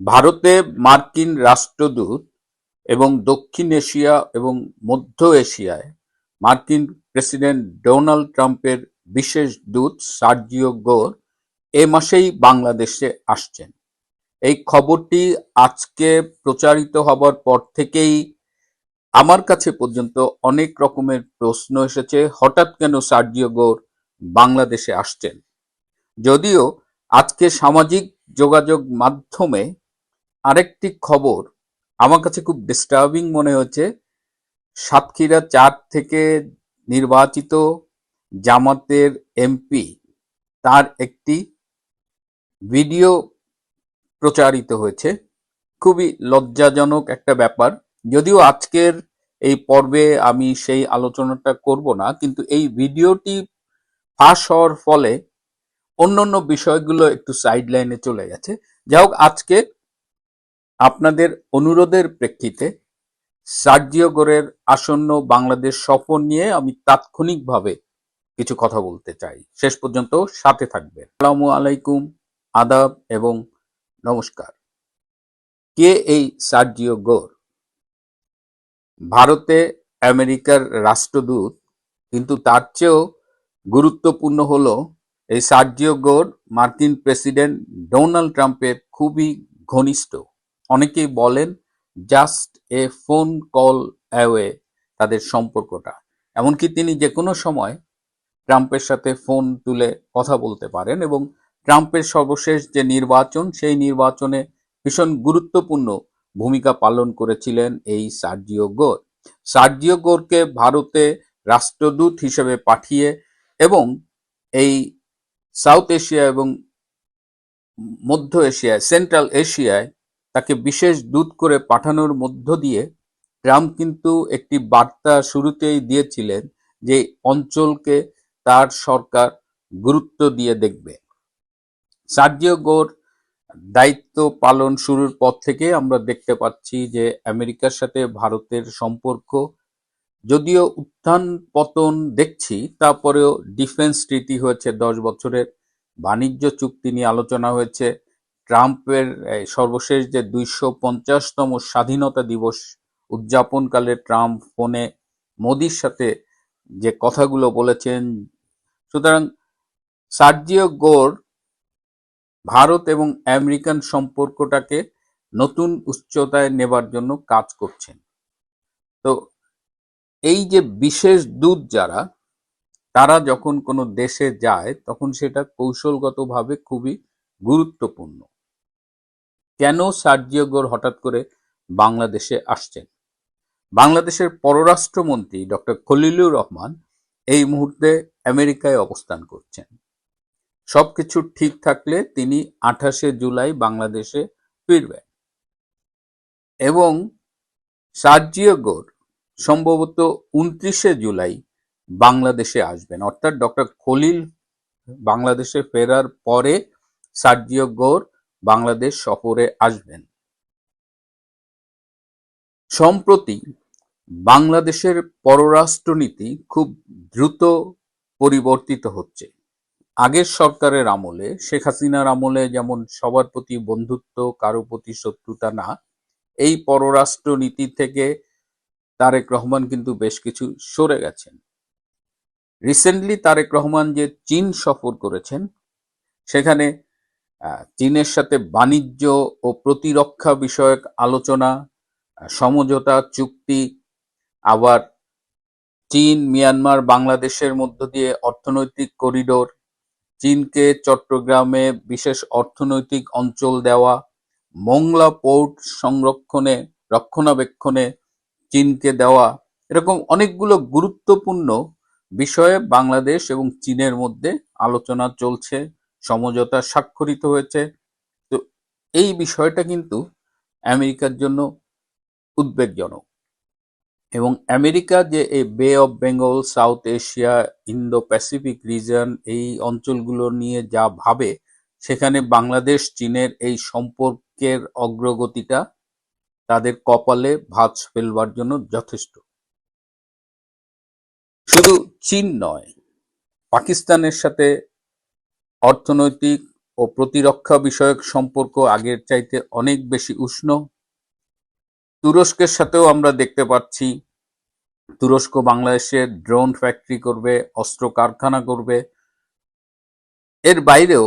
ভারতে মার্কিন রাষ্ট্রদূত এবং দক্ষিণ এশিয়া এবং মধ্য এশিয়ায় মার্কিন প্রেসিডেন্ট ডোনাল্ড ট্রাম্পের বিশেষ দূত সার্জিও গোর এ মাসেই বাংলাদেশে আসছেন। এই খবরটি আজকে প্রচারিত হবার পর থেকেই আমার কাছে পর্যন্ত অনেক রকমের প্রশ্ন এসেছে, হঠাৎ কেন সার্জিও গোর বাংলাদেশে আসছেন। যদিও আজকে সামাজিক যোগাযোগ মাধ্যমে আরেকটি খবর আমার কাছে খুব ডিস্টার্বিং মনে হচ্ছে। সাতক্ষীরা 4 থেকে নির্বাচিত জামাতের এমপি তার একটি ভিডিও প্রচারিত হয়েছে। খুবই লজ্জাজনক একটা ব্যাপার। যদিও আজকের এই পর্বে আমি সেই আলোচনাটা করব না, কিন্তু এই ভিডিওটি ফাঁস হওয়ার ফলে অন্যান্য বিষয়গুলো একটু সাইড লাইনে চলে গেছে। যাই হোক, আজকে আপনাদের অনুরোধের প্রেক্ষিতে সার্জিও গোরের আসন্ন বাংলাদেশ সফর নিয়ে আমি তাৎক্ষণিকভাবে কিছু কথা বলতে চাই। শেষ পর্যন্ত সাথে থাকবেন। আসসালামু আলাইকুম, আদাব এবং নমস্কার। কে এই সার্জিও গোর? ভারতে আমেরিকার রাষ্ট্রদূত, কিন্তু তার চেয়েও গুরুত্বপূর্ণ হলো এই সার্জিও গোর মার্কিন প্রেসিডেন্ট ডোনাল্ড ট্রাম্পের খুবই ঘনিষ্ঠ। অনেকেই বলেন just a phone call away তাদের সম্পর্কটা। এমনকি তিনি যে কোনো সময় ট্রাম্পের সাথে ফোন তুলে কথা বলতে পারেন এবং ট্রাম্পের সর্বশেষ যে নির্বাচন, সেই নির্বাচনে ভীষণ গুরুত্বপূর্ণ ভূমিকা পালন করেছিলেন এই সার্জিও গোর। সার্জিও গোরকে ভারতে রাষ্ট্রদূত হিসেবে পাঠিয়ে এবং এই সাউথ এশিয়া এবং মধ্য এশিয়ায়, সেন্ট্রাল এশিয়ায় তাকে বিশেষ দূত করে পাঠানোর মধ্য দিয়ে ট্রাম্প কিন্তু একটি বার্তা শুরুতেই দিয়েছিলেন যে অঞ্চলকে তার সরকার গুরুত্ব দিয়ে দেখবে। সার্জিও গোর দায়িত্ব পালন শুরুর পর থেকে আমরা দেখতে পাচ্ছি যে আমেরিকার সাথে ভারতের সম্পর্ক যদিও উত্থান পতন দেখছি, তারপরেও ডিফেন্স ট্রিটি হয়েছে 10 বছরের, বাণিজ্য চুক্তি নিয়ে আলোচনা হয়েছে। ট্রাম্পের সর্বশেষ যে 250তম স্বাধীনতা দিবস উদযাপনকালে ট্রাম্প ফোনে মোদির সাথে যে কথাগুলো বলেছেন। সুতরাং সার্জিও গোর ভারত এবং আমেরিকান সম্পর্কটাকে নতুন উচ্চতায় নেবার জন্য কাজ করছেন। তো এই যে বিশেষ দূত যারা, তারা যখন কোনো দেশে যায় তখন সেটা কৌশলগতভাবে খুবই গুরুত্বপূর্ণ। কেন সার্জিও গোর হঠাৎ করে বাংলাদেশে আসছেন? বাংলাদেশের পররাষ্ট্রমন্ত্রী ডক্টর খলিলুর রহমান এই মুহূর্তে আমেরিকায় অবস্থান করছেন। সবকিছু ঠিক থাকলে তিনি 28শে জুলাই বাংলাদেশে ফিরবেন এবং সার্জিও গোর সম্ভবত 29শে জুলাই বাংলাদেশে আসবেন। অর্থাৎ ডক্টর খলিল বাংলাদেশে ফেরার পরে সার্জিও গোর বাংলাদেশ সফরে আসবেন। সম্প্রতি বাংলাদেশের পররাষ্ট্রনীতি খুব দ্রুত পরিবর্তিত হচ্ছে। আগের সরকারের আমলে, শেখ হাসিনার আমলে যেমন সবার প্রতি বন্ধুত্ব, কারো প্রতি শত্রুতা না, এই পররাষ্ট্রনীতি থেকে তারেক রহমান কিন্তু বেশ কিছু সরে গেছেন। রিসেন্টলি তারেক রহমান যে চীন সফর করেছেন, সেখানে চীনের সাথে বাণিজ্য ও প্রতিরক্ষা বিষয়ক আলোচনা, সমঝোতা চুক্তি, আবার চীন, মিয়ানমার, বাংলাদেশের মধ্য দিয়ে অর্থনৈতিক করিডোর, চীনকে চট্টগ্রামে বিশেষ অর্থনৈতিক অঞ্চল দেওয়া, মোংলা পোর্ট সংরক্ষণে, রক্ষণাবেক্ষণে চীনকে দেওয়া, এরকম অনেকগুলো গুরুত্বপূর্ণ বিষয়ে বাংলাদেশ এবং চীনের মধ্যে আলোচনা চলছে, সমঝোতা স্বাক্ষরিত হয়েছে। তো এই বিষয়টা কিন্তু আমেরিকার জন্য উদ্বেগজনক এবং আমেরিকা যে এই বে of Bengal, south Asia, Indo Pacific reason, এই অঞ্চলগুলো নিয়ে যা ভাবে, সেখানে বাংলাদেশ চীনের এই সম্পর্কের অগ্রগতিটা তাদের কপালে ভাঁজ ফেলবার জন্য যথেষ্ট। শুধু চীন নয়, পাকিস্তানের সাথে অর্থনৈতিক ও প্রতিরক্ষা বিষয়ক সম্পর্ক আগের চাইতে অনেক বেশি উষ্ণ। তুরস্কের সাথেও আমরা দেখতে পাচ্ছি তুরস্ক বাংলাদেশে ড্রোন ফ্যাক্টরি করবে, অস্ত্র কারখানা করবে। এর বাইরেও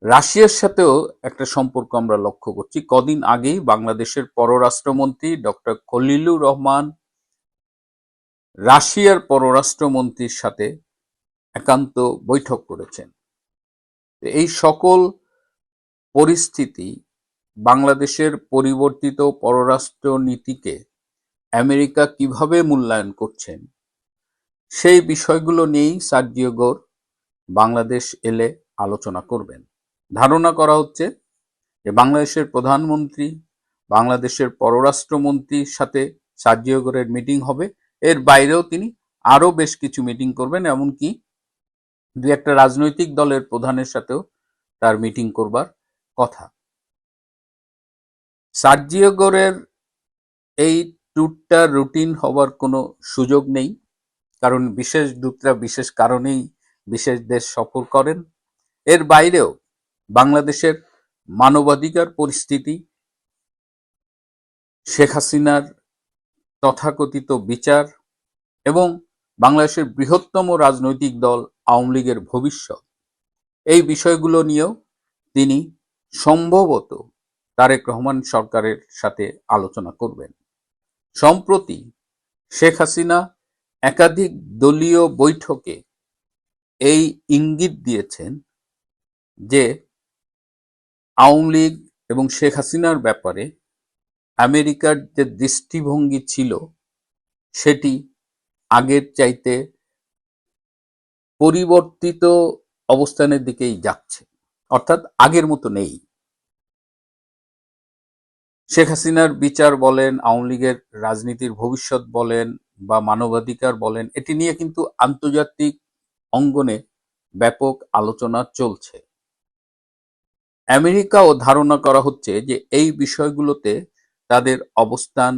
রাশিয়ার সাথেও একটা সম্পর্ক আমরা লক্ষ্য করছি। কদিন আগেই বাংলাদেশের পররাষ্ট্রমন্ত্রী ডক্টর খলিলুর রহমান রাশিয়ার পররাষ্ট্রমন্ত্রীর সাথে একান্ত বৈঠক করেছেন। এই সকল পরিস্থিতি বাংলাদেশের পরিবর্তিত পররাষ্ট্র নীতিকে আমেরিকা কিভাবে মূল্যায়ন করছেন সেই বিষয়গুলো নিয়েই সার্জিও গোর বাংলাদেশ এলে আলোচনা করবেন। ধারণা করা হচ্ছে যে বাংলাদেশের প্রধানমন্ত্রী, বাংলাদেশের পররাষ্ট্রমন্ত্রীর সাথে সার্জিও গোরের মিটিং হবে। এর বাইরেও তিনি আরো বেশ কিছু মিটিং করবেন, এমনকি দুই একটা রাজনৈতিক দলের প্রধানের সাথেও তার মিটিং করবার কথা। সার্জিও গোরের এই ট্যুরটা রুটিন হবার কোনো সুযোগ নেই, কারণ বিশেষ দূতরা বিশেষ কারণেই বিশেষ দেশ সফর করেন। এর বাইরেও বাংলাদেশের মানবাধিকার পরিস্থিতি, শেখ হাসিনার তথাকথিত বিচার এবং বাংলাদেশের বৃহত্তম রাজনৈতিক দল আওয়ামী লীগের ভবিষ্যৎ, এই বিষয়গুলো নিয়েও তিনি সম্ভবত তারেক রহমান সরকারের সাথে আলোচনা করবেন। সম্প্রতি শেখ হাসিনা একাধিক দলীয় বৈঠকে এই ইঙ্গিত দিয়েছেন যে আওয়ামী লীগ এবং শেখ হাসিনার ব্যাপারে আমেরিকার যে দৃষ্টিভঙ্গি ছিল সেটি আগের চাইতে পরিবর্তিত অবস্থানের দিকেই যাচ্ছে, অর্থাৎ আগের মতো নেই। শেখ হাসিনার বিচার বলেন, আওয়ামী লীগের রাজনীতির ভবিষ্যৎ বলেন বা মানবাধিকার বলেন, এটি নিয়ে কিন্তু আন্তর্জাতিক অঙ্গনে ব্যাপক আলোচনা চলছে। আমেরিকাও ধারণা করা হচ্ছে যে এই বিষয়গুলোতে তাদের অবস্থান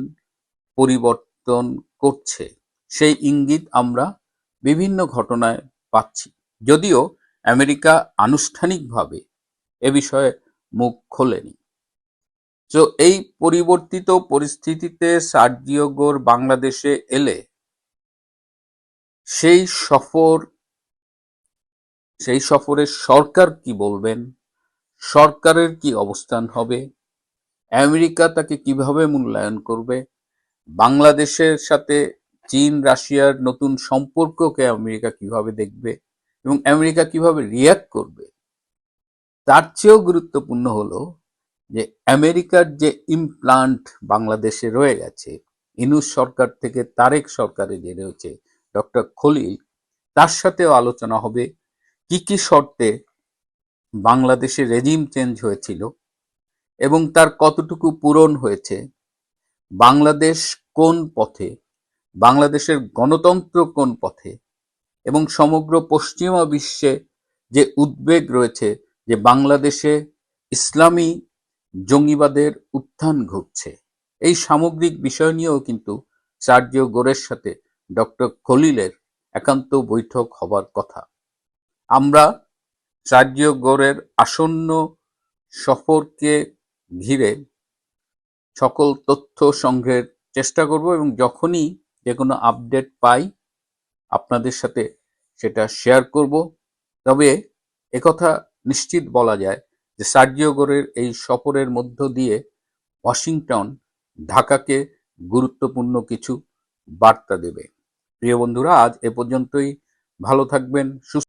পরিবর্তন করছে। সেই ইঙ্গিত আমরা বিভিন্ন ঘটনায় পাচ্ছি, যদিও আমেরিকা আনুষ্ঠানিকভাবে এ বিষয়ে মুখ খোলেনি। তো এই পরিবর্তিত পরিস্থিতিতে সার্জিও গোর বাংলাদেশে এলে সেই সফরে সরকার কি বলবেন, সরকারের কি অবস্থান হবে, আমেরিকা তাকে কিভাবে মূল্যায়ন করবে, বাংলাদেশের সাথে চীন রাশিয়ার নতুন সম্পর্ককে আমেরিকা কিভাবে দেখবে এবং আমেরিকা কিভাবে রিয়্যাক্ট করবে, তার চেয়েও গুরুত্বপূর্ণ হলো যে আমেরিকার যে ইমপ্লান্ট বাংলাদেশে রয়ে গেছে, ইউনূস সরকার থেকে তারেক সরকারে যে রয়েছে ডক্টর খলিল, তার সাথেও আলোচনা হবে কি কি শর্তে বাংলাদেশে রেজিম চেঞ্জ হয়েছিল এবং তার কতটুকু পূরণ হয়েছে, বাংলাদেশ কোন পথে, বাংলাদেশের গণতন্ত্র কোন পথে, এবং সমগ্র পশ্চিমা বিশ্বে যে উদ্বেগ রয়েছে যে বাংলাদেশে ইসলামী জঙ্গিবাদের উত্থান ঘটছে, এই সামগ্রিক বিষয় নিয়েও কিন্তু সার্জিও গোরের সাথে ডক্টর খলিলের একান্ত বৈঠক হবার কথা। আমরা সার্জিও গোরের আসন্ন সফরকে ঘিরে সকল তথ্য সংগ্রহের চেষ্টা করব এবং যখনই যে কোনো আপডেট পাই আপনাদের সাথে সেটা শেয়ার করব। তবে একথা নিশ্চিত বলা যায় যে সার্জিও গোরের এই সফরের মধ্য দিয়ে ওয়াশিংটন ঢাকাকে গুরুত্বপূর্ণ কিছু বার্তা দেবে। প্রিয় বন্ধুরা, আজ এ পর্যন্তই। ভালো থাকবেন, সুস্থ